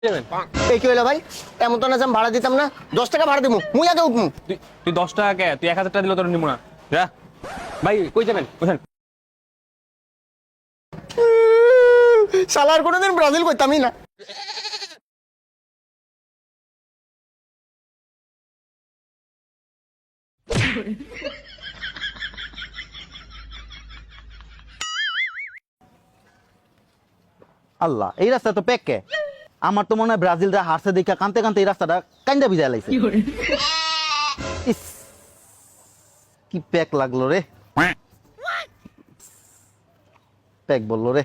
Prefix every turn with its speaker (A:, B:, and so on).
A: এই কি হইলো ভাই? এমন তো না যে আমি ভাড়া দিতাম না। 10 টাকা ভাড়া দিমু, মুই আগে উঠমু।
B: তুই 10 টাকা কে? তুই 1000 টাকা দিলে তোর নিবো না। যা ভাই, কই যাবেন? বুঝেন
A: শালার কোনোদিন ব্রাজিল কইতামই না।
C: আল্লাহ, এই রাস্তা তো পেকে। আমার তো মনে হয় ব্রাজিলরা হারছে দেখা কানতে কানতে এই রাস্তাটা কান্দা ভিজা লাইছে। ইস, কি প্যাক লাগলো রে, প্যাক বললো রে।